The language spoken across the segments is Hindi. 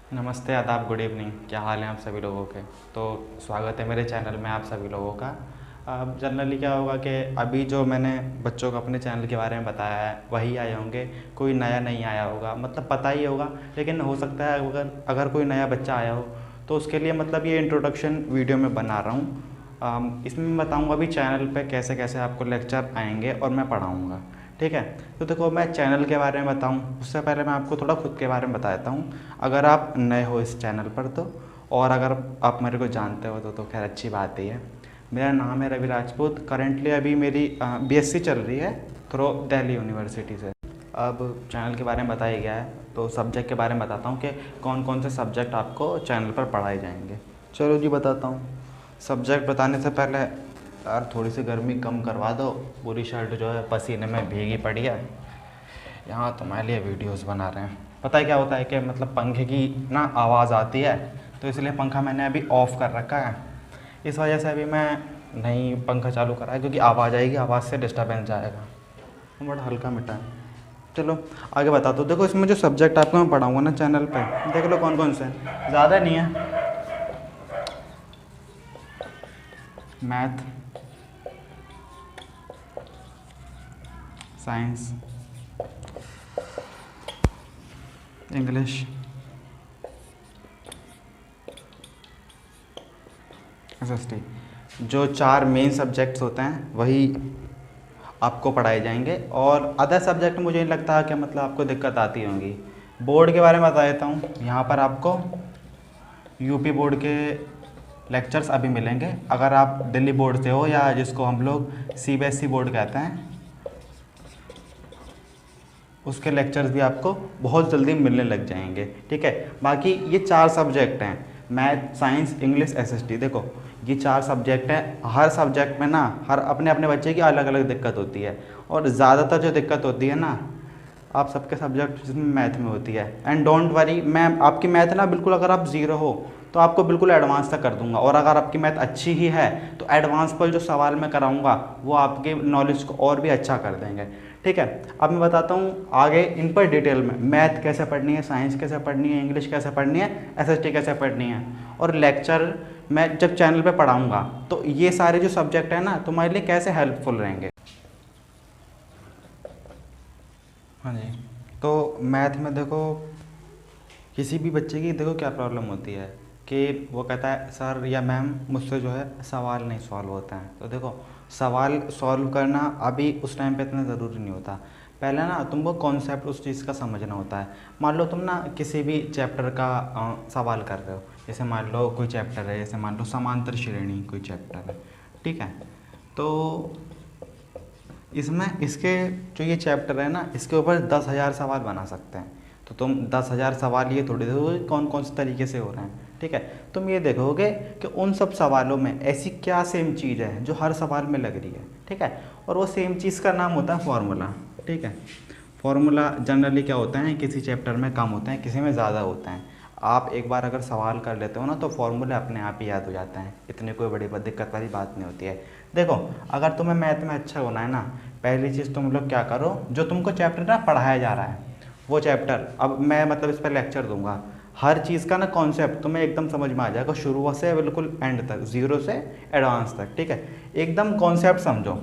नमस्ते, आदाब, गुड इवनिंग। क्या हाल है आप सभी लोगों के। तो स्वागत है मेरे चैनल में आप सभी लोगों का। अब जनरली क्या होगा कि अभी जो मैंने बच्चों को अपने चैनल के बारे में बताया है वही आए होंगे, कोई नया नहीं आया होगा, मतलब पता ही होगा। लेकिन हो सकता है अगर कोई नया बच्चा आया हो तो उसके लिए मतलब ये इंट्रोडक्शन वीडियो में बना रहा हूँ। इसमें मैं बताऊँगा अभी चैनल पे कैसे कैसे आपको लेक्चर आएंगे और मैं पढ़ाऊँगा। ठीक है। तो देखो, मैं चैनल के बारे में बताऊँ उससे पहले मैं आपको थोड़ा खुद के बारे में बता देता हूँ, अगर आप नए हो इस चैनल पर तो। और अगर आप मेरे को जानते हो तो खैर अच्छी बात ही है। मेरा नाम है रवि राजपूत। करेंटली अभी मेरी बीएससी चल रही है थ्रू दिल्ली यूनिवर्सिटी से। अब चैनल के बारे में बताया गया है तो सब्जेक्ट के बारे में बताता हूँ कि कौन कौन से सब्जेक्ट आपको चैनल पर पढ़ाए जाएंगे। चलो जी, बताता हूँ। सब्जेक्ट बताने से पहले यार थोड़ी सी गर्मी कम करवा दो, पूरी शर्ट जो है पसीने में भीगी पड़ी है। यहाँ तुम्हारे लिए वीडियोस बना रहे हैं। पता है क्या होता है कि मतलब पंखे की ना आवाज़ आती है, तो इसलिए पंखा मैंने अभी ऑफ़ कर रखा है। इस वजह से अभी मैं नहीं पंखा चालू करा है, क्योंकि आवाज़ आएगी, आवाज़ से डिस्टर्बेंस जाएगा। वो बड़ा हल्का मिटा है। चलो आगे बता दो। देखो, इसमें जो सब्जेक्ट आपको मैं पढ़ाऊँगा ना चैनल पे, देख लो कौन कौन से हैं। ज़्यादा नहीं है। Math, science, English, SST. जो चार मेन सब्जेक्ट्स होते हैं वही आपको पढ़ाए जाएंगे, और अदर सब्जेक्ट मुझे नहीं लगता कि मतलब आपको दिक्कत आती होंगी। बोर्ड के बारे में बता देता हूँ। यहाँ पर आपको यूपी बोर्ड के लेक्चर्स अभी मिलेंगे। अगर आप दिल्ली बोर्ड से हो, या जिसको हम लोग सीबीएसई बोर्ड कहते हैं, उसके लेक्चर्स भी आपको बहुत जल्दी मिलने लग जाएंगे। ठीक है। बाकी ये चार सब्जेक्ट हैं, मैथ, साइंस, इंग्लिश, एसएसटी। देखो, ये चार सब्जेक्ट हैं। हर सब्जेक्ट में ना हर अपने अपने बच्चे की अलग अलग दिक्कत होती है, और ज़्यादातर जो दिक्कत होती है ना आप सबके सब्जेक्ट जिसमें मैथ में होती है। एंड डोंट वरी, मैं आपकी मैथ ना बिल्कुल, अगर आप ज़ीरो हो तो आपको बिल्कुल एडवांस तक कर दूंगा, और अगर आपकी मैथ अच्छी ही है तो एडवांस पर जो सवाल मैं कराऊंगा वो आपके नॉलेज को और भी अच्छा कर देंगे। ठीक है। अब मैं बताता हूँ आगे इन पर डिटेल में, मैथ कैसे पढ़नी है, साइंस कैसे पढ़नी है, इंग्लिश कैसे पढ़नी है, एसएसटी कैसे पढ़नी है। और लेक्चर मैं जब चैनल पे पढ़ाऊँगा तो ये सारे जो सब्जेक्ट हैं ना तुम्हारे लिए कैसे हेल्पफुल रहेंगे। हाँ जी। तो मैथ में देखो, किसी भी बच्चे की देखो क्या प्रॉब्लम होती है कि वो कहता है सर या मैम मुझसे जो है सवाल नहीं सॉल्व होता है। तो देखो, सवाल सॉल्व करना अभी उस टाइम पे इतना ज़रूरी नहीं होता। पहले ना तुमको कॉन्सेप्ट उस चीज़ का समझना होता है। मान लो तुम ना किसी भी चैप्टर का सवाल कर रहे हो। जैसे मान लो कोई चैप्टर है, जैसे मान लो समांतर श्रेणी कोई चैप्टर है। ठीक है। तो इसमें इसके जो ये चैप्टर है ना, इसके ऊपर 10,000 सवाल बना सकते हैं। तो तुम 10,000 सवाल ये थोड़ी देखोगे कौन कौन से तरीके से हो रहे हैं। ठीक है। तुम ये देखोगे कि उन सब सवालों में ऐसी क्या सेम चीज़ है जो हर सवाल में लग रही है। ठीक है। और वो सेम चीज़ का नाम होता है फॉर्मूला। ठीक है। फॉर्मूला जनरली क्या होता है, किसी चैप्टर में कम होते हैं, किसी में ज़्यादा होते हैं। आप एक बार अगर सवाल कर लेते हो ना तो फॉर्मूले अपने आप ही याद हो जाते हैं, इतनी कोई बड़ी दिक्कत वाली बात नहीं होती है। देखो, अगर तुम्हें मैथ में अच्छा होना है ना, पहली चीज़ तुम लोग क्या करो, जो तुमको चैप्टर ना पढ़ाया जा रहा है वो चैप्टर, अब मैं मतलब इस पर लेक्चर दूंगा, हर चीज़ का ना कॉन्सेप्ट तुम्हें एकदम समझ में आ जाएगा, शुरू से बिल्कुल एंड तक, ज़ीरो से एडवांस तक। ठीक है। एकदम कॉन्सेप्ट समझो,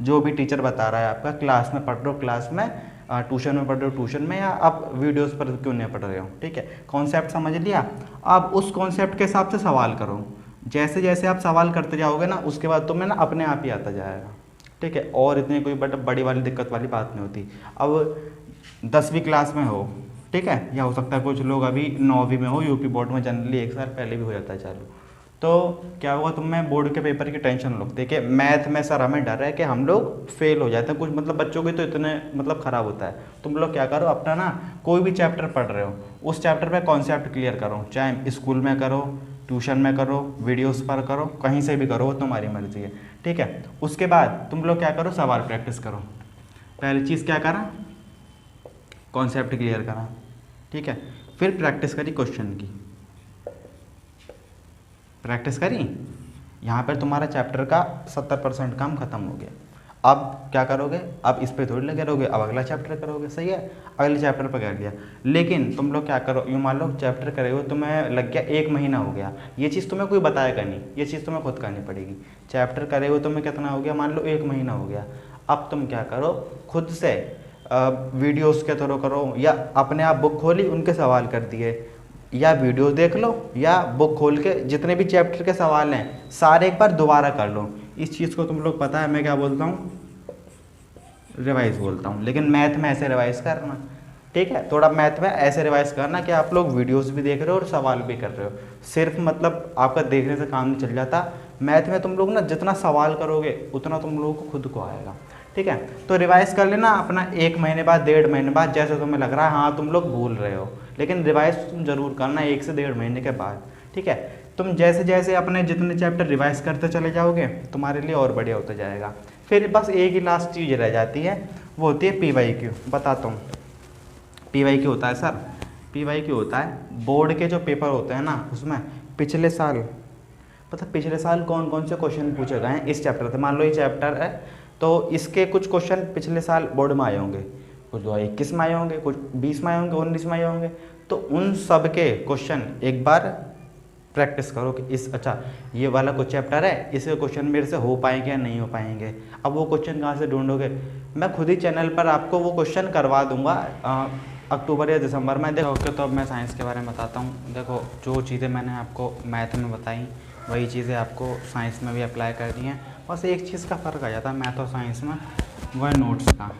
जो भी टीचर बता रहा है आपका, क्लास में पढ़ रहे हो क्लास में, ट्यूशन में पढ़ रहे हो ट्यूशन में, या आप वीडियोस पर क्यों नहीं पढ़ रहे हो। ठीक है। कॉन्सेप्ट समझ लिया। आप उस कॉन्सेप्ट के हिसाब से सवाल करो। जैसे जैसे आप सवाल करते जाओगे ना उसके बाद तुम्हें ना अपने आप ही आता जाएगा। ठीक है। और इतनी कोई बड़ी वाली दिक्कत वाली बात नहीं होती। अब 10वीं क्लास में हो, ठीक है, या हो सकता है कुछ लोग अभी 9वीं में हो, यूपी बोर्ड में जनरली एक साल पहले भी हो जाता है चालू। तो क्या होगा, तुम्हें बोर्ड के पेपर की टेंशन लो। देखिए, मैथ में सर हमें डर है कि हम लोग फेल हो जाते हैं, कुछ मतलब बच्चों की तो इतने मतलब ख़राब होता है। तुम लोग क्या करो, अपना ना कोई भी चैप्टर पढ़ रहे हो उस चैप्टर पे कॉन्सेप्ट क्लियर करो, चाहे स्कूल में करो, ट्यूशन में करो, वीडियोस पर करो, कहीं से भी करो, वो तुम्हारी मर्जी है। ठीक है। उसके बाद तुम लोग क्या करो, सवाल प्रैक्टिस करो। पहली चीज़ क्या करा, कॉन्सेप्ट क्लियर करा। ठीक है। फिर प्रैक्टिस करी क्वेश्चन की, प्रैक्टिस करी, यहाँ पर तुम्हारा चैप्टर का 70% काम खत्म हो गया। अब क्या करोगे, अब इस पे थोड़ी लगे रहोगे, अब अगला चैप्टर करोगे, सही है, अगले चैप्टर पर कर लिया। लेकिन तुम लोग क्या करो, यूँ मान लो चैप्टर करे हो, तुम्हें लग गया 1 महीना हो गया, ये चीज़ तुम्हें कोई बताएगा नहीं, ये चीज़ तुम्हें खुद करनी पड़ेगी। चैप्टर करे हो तुम्हें कितना हो गया, मान लो 1 महीना हो गया। अब तुम क्या करो, खुद से वीडियोस के थ्रू करो, या अपने आप बुक खोली उनके सवाल कर दिए, या वीडियो देख लो, या बुक खोल के जितने भी चैप्टर के सवाल हैं सारे एक बार दोबारा कर लो। इस चीज़ को तुम लोग पता है मैं क्या बोलता हूँ, रिवाइज बोलता हूँ। लेकिन मैथ में ऐसे रिवाइज करना, ठीक है, थोड़ा मैथ में ऐसे रिवाइज करना कि आप लोग वीडियोस भी देख रहे हो और सवाल भी कर रहे हो। सिर्फ मतलब आपका देखने से काम नहीं चल जाता, मैथ में तुम लोग ना जितना सवाल करोगे उतना तुम लोगों को खुद को आएगा, ठीक है। तो रिवाइज कर लेना अपना 1 महीने बाद, 1.5 महीने बाद, जैसे तुम्हें लग रहा है हाँ तुम लोग भूल रहे हो, लेकिन रिवाइज तुम जरूर करना 1 से 1.5 महीने के बाद, ठीक है। तुम जैसे जैसे अपने जितने चैप्टर रिवाइज करते चले जाओगे तुम्हारे लिए और बढ़िया होता जाएगा। फिर बस एक ही लास्ट चीज़ रह जाती है, वो होती है PYQ। बताता हूँ PYQ होता है सर, PYQ होता है बोर्ड के जो पेपर होते हैं ना, उसमें पिछले साल, मतलब पिछले साल कौन कौन से क्वेश्चन पूछे गए हैं इस चैप्टर से। मान लो ये चैप्टर है तो इसके कुछ क्वेश्चन पिछले साल बोर्ड में आए होंगे, कुछ 2021 में आए होंगे, कुछ 20 में आए होंगे, 19 में आए होंगे। तो उन सब के क्वेश्चन एक बार प्रैक्टिस करो कि इस अच्छा ये वाला कुछ चैप्टर है, इसके क्वेश्चन मेरे से हो पाएंगे या नहीं हो पाएंगे। अब वो क्वेश्चन कहाँ से ढूंढोगे, मैं खुद ही चैनल पर आपको वो क्वेश्चन करवा दूंगा अक्टूबर या दिसंबर में। देखो ओके, तो अब मैं साइंस के बारे में बताता हूँ। देखो जो चीज़ें मैंने आपको मैथ में बताई वही चीज़ें आपको साइंस में भी अप्लाई कर दी हैं। बस एक चीज़ का फ़र्क आ जाता है मैथ और साइंस में, वह नोट्स का।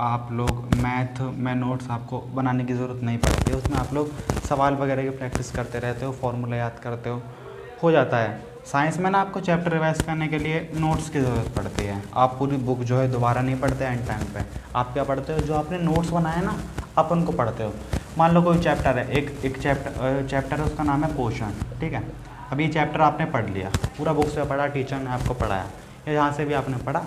आप लोग मैथ में नोट्स आपको बनाने की ज़रूरत नहीं पड़ती है, उसमें आप लोग सवाल वगैरह की प्रैक्टिस करते रहते हो, फॉर्मूला याद करते हो जाता है। साइंस में ना आपको चैप्टर रिवाइज करने के लिए नोट्स की ज़रूरत पड़ती है। आप पूरी बुक जो है दोबारा नहीं पढ़ते एंड टाइम पे, आप क्या पढ़ते हो, जो आपने नोट्स बनाए ना आप उनको पढ़ते हो। मान लो कोई चैप्टर है, एक चैप्टर है, उसका नाम है पोषण, ठीक है। अब ये चैप्टर आपने पढ़ लिया, पूरा बुक से पढ़ा, टीचर ने आपको पढ़ाया या जहाँ से भी आपने पढ़ा।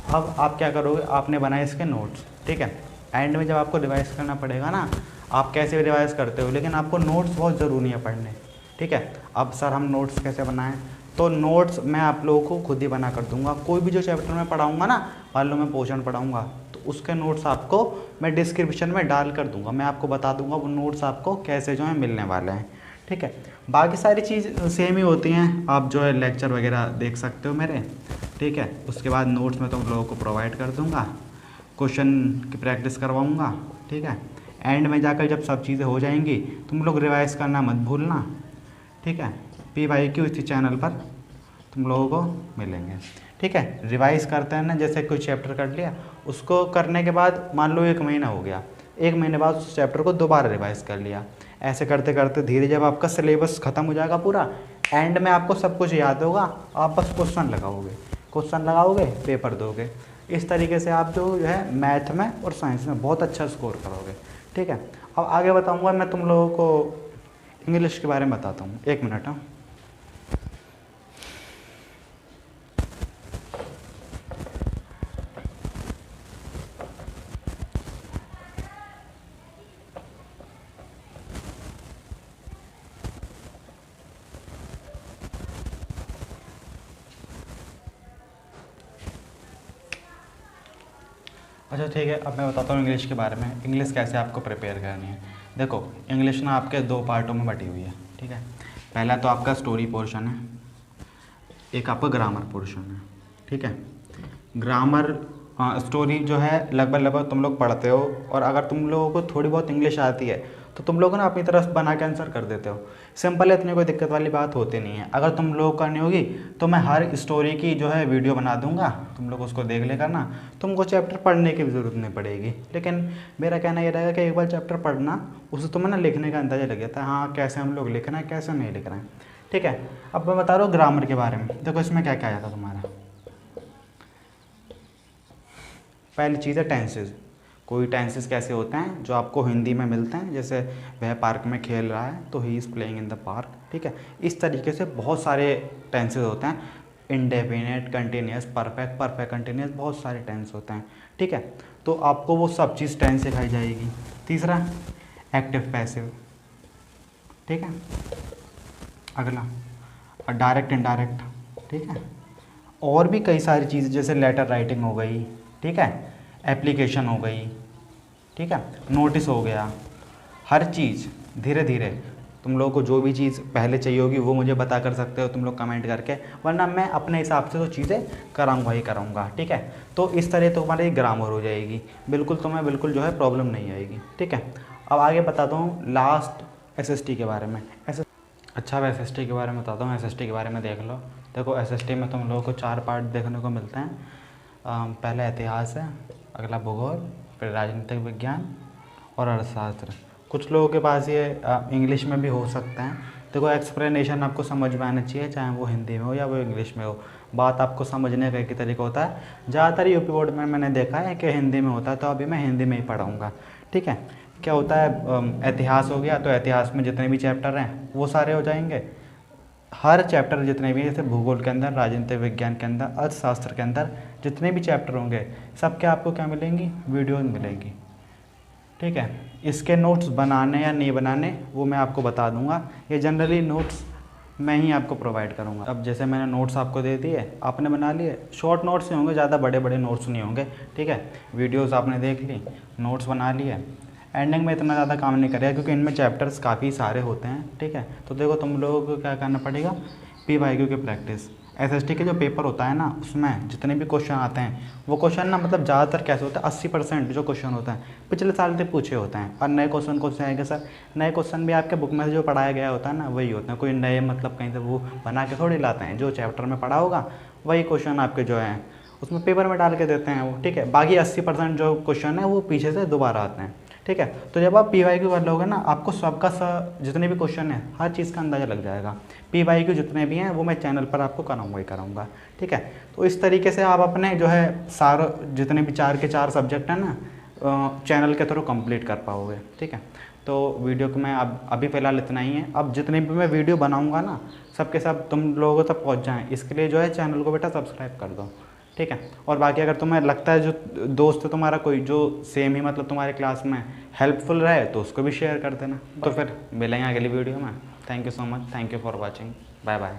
अब आप क्या करोगे, आपने बनाए इसके नोट्स, ठीक है। एंड में जब आपको रिवाइज़ करना पड़ेगा ना, आप कैसे भी रिवाइज़ करते हो, लेकिन आपको नोट्स बहुत ज़रूरी है पढ़ने, ठीक है। अब सर हम नोट्स कैसे बनाएं, तो नोट्स मैं आप लोगों को खुद ही बना कर दूंगा। कोई भी जो चैप्टर मैं पढ़ाऊँगा ना, मान लो मैं पोषण पढ़ाऊँगा तो उसके नोट्स आपको मैं डिस्क्रिप्शन में डाल कर दूँगा, मैं आपको बता दूँगा वो नोट्स आपको कैसे जो है मिलने वाले हैं, ठीक है। बाकी सारी चीज़ सेम ही होती हैं, आप जो है लेक्चर वगैरह देख सकते हो मेरे, ठीक है। उसके बाद नोट्स में तुम लोगों को प्रोवाइड कर दूँगा, क्वेश्चन की प्रैक्टिस करवाऊँगा, ठीक है। एंड में जाकर जब सब चीज़ें हो जाएंगी तुम लोग रिवाइज़ करना मत भूलना, ठीक है। PYQ इसी चैनल पर तुम लोगों को मिलेंगे, ठीक है। रिवाइज़ करते हैं ना, जैसे कोई चैप्टर कर लिया, उसको करने के बाद मान लो 1 महीना हो गया, 1 महीने बाद उस चैप्टर को दोबारा रिवाइज़ कर लिया। ऐसे करते करते धीरे जब आपका सिलेबस ख़त्म हो जाएगा पूरा, एंड में आपको सब कुछ याद होगा, आप बस क्वेश्चन लगाओगे पेपर दोगे। इस तरीके से आप जो है मैथ में और साइंस में बहुत अच्छा स्कोर करोगे, ठीक है। अब आगे बताऊंगा मैं तुम लोगों को इंग्लिश के बारे में बताता हूँ, 1 मिनट। हाँ अच्छा ठीक है, अब मैं बताता हूँ इंग्लिश के बारे में, इंग्लिश कैसे आपको प्रिपेयर करनी है। देखो इंग्लिश ना आपके 2 पार्टों में बटी हुई है, ठीक है। पहला तो आपका स्टोरी पोर्शन है, एक आपका ग्रामर पोर्शन है, ठीक है। ग्रामर स्टोरी जो है लगभग तुम लोग पढ़ते हो, और अगर तुम लोगों को थोड़ी बहुत इंग्लिश आती है तो तुम लोग ना अपनी तरफ से बना के आंसर कर देते हो। सिंपल है, इतनी कोई दिक्कत वाली बात होती नहीं है। अगर तुम लोग करनी होगी तो मैं हर स्टोरी की जो है वीडियो बना दूंगा, तुम लोग उसको देख लेकर ना तुमको चैप्टर पढ़ने की भी ज़रूरत नहीं पड़ेगी। लेकिन मेरा कहना ये रहेगा कि एक बार चैप्टर पढ़ना, उससे तुम्हें ना लिखने का अंदाज़ा लग जाता है, हाँ कैसे हम लोग लिख रहे हैं कैसे नहीं लिख रहे हैं, ठीक है। अब मैं बता रहा हूँ ग्रामर के बारे में। देखो इसमें क्या क्या आया था तुम्हारा, पहली चीज़ है टेंसेज। कोई टेंसेस कैसे होते हैं जो आपको हिंदी में मिलते हैं, जैसे वह पार्क में खेल रहा है तो he is playing in the park, ठीक है। इस तरीके से बहुत सारे टेंसेस होते हैं, indefinite, continuous, perfect, perfect continuous, बहुत सारे टेंस होते हैं, ठीक है। तो आपको वो सब चीज़ टेंस सिखाई जाएगी। तीसरा एक्टिव पैसिव, ठीक है। अगला डायरेक्ट इनडायरेक्ट, ठीक है। और भी कई सारी चीज़ें जैसे लेटर राइटिंग हो गई, ठीक है, एप्लीकेशन हो गई, ठीक है, नोटिस हो गया, हर चीज़ धीरे धीरे तुम लोगों को जो भी चीज़ पहले चाहिए होगी वो मुझे बता कर सकते हो तुम लोग कमेंट करके, वरना मैं अपने हिसाब से तो चीज़ें कराऊंगा ही कराऊंगा, ठीक है। तो इस तरह तो हमारी ग्रामर हो जाएगी, बिल्कुल तुम्हें बिल्कुल जो है प्रॉब्लम नहीं आएगी, ठीक है। अब आगे बताता हूँ लास्ट SST के बारे में। अच्छा, अब SST के बारे में बताता हूँ। SST के बारे में देख लो। देखो SST में तुम लोगों को 4 पार्ट देखने को मिलते हैं। पहला इतिहास है, अगला भूगोल, फिर राजनीतिक विज्ञान और अर्थशास्त्र। कुछ लोगों के पास ये इंग्लिश में भी हो सकते हैं। देखो एक्सप्लेनेशन आपको समझ में आना चाहिए, चाहे वो हिंदी में हो या वो इंग्लिश में हो। बात आपको समझने का एक ही तरीका होता है। ज़्यादातर यूपी बोर्ड में मैंने देखा है कि हिंदी में होता है, तो अभी मैं हिंदी में ही पढ़ाऊँगा, ठीक है। क्या होता है, इतिहास हो गया तो इतिहास में जितने भी चैप्टर हैं वो सारे हो जाएंगे। हर चैप्टर जितने भी, जैसे भूगोल के अंदर, राजनीतिक विज्ञान के अंदर, अर्थशास्त्र के अंदर जितने भी चैप्टर होंगे सबके आपको क्या मिलेंगी, वीडियो मिलेंगी, ठीक है। इसके नोट्स बनाने या नहीं बनाने वो मैं आपको बता दूंगा। ये जनरली नोट्स मैं ही आपको प्रोवाइड करूंगा। अब जैसे मैंने नोट्स आपको दे दिए, आपने बना लिए, शॉर्ट नोट्स ही होंगे, ज़्यादा बड़े बड़े नोट्स नहीं होंगे, ठीक है। वीडियोस आपने देख ली, नोट्स बना लिए, एंडिंग में इतना ज़्यादा काम नहीं करेगा क्योंकि इनमें चैप्टर्स काफ़ी सारे होते हैं, ठीक है। तो देखो तुम लोगों को क्या करना पड़ेगा, PYQ की प्रैक्टिस। SST के जो पेपर होता है ना, उसमें जितने भी क्वेश्चन आते हैं वो क्वेश्चन ना, मतलब ज़्यादातर कैसे होता है, 80% जो क्वेश्चन होता है पिछले साल से पूछे होते हैं। और नए क्वेश्चन कौन से आएंगे सर, नए क्वेश्चन भी आपके बुक में से जो पढ़ाया गया होता है ना वही होते हैं। कोई नए मतलब कहीं से वो बना के थोड़ी लाते हैं, जो चैप्टर में पढ़ा होगा वही क्वेश्चन आपके जो हैं उसमें पेपर में डाल के देते हैं वो, ठीक है। बाकी 80% जो क्वेश्चन है वो पीछे से दोबारा आते हैं, ठीक है। तो जब आप PYQ कर लोगे ना, आपको सबका जितने भी क्वेश्चन है हर चीज़ का अंदाज़ा लग जाएगा। PYQ जितने भी हैं वो मैं चैनल पर आपको कराऊंगा ही कराऊंगा, ठीक है। तो इस तरीके से आप अपने जो है सारे जितने भी 4 के 4 सब्जेक्ट हैं ना चैनल के थ्रू कंप्लीट कर पाओगे, ठीक है। तो वीडियो को मैं अभी फ़िलहाल इतना ही है। अब जितने भी मैं वीडियो बनाऊँगा ना सबके सब तुम लोगों तक पहुँच जाएँ, इसके लिए जो है चैनल को बेटा सब्सक्राइब कर दो, ठीक है। और बाकी अगर तुम्हें लगता है जो दोस्त है तुम्हारा कोई जो सेम ही मतलब तुम्हारे क्लास में हेल्पफुल रहे तो उसको भी शेयर कर देना। तो फिर मिलेंगे अगली वीडियो में। Thank you so much, thank you for watching, bye bye.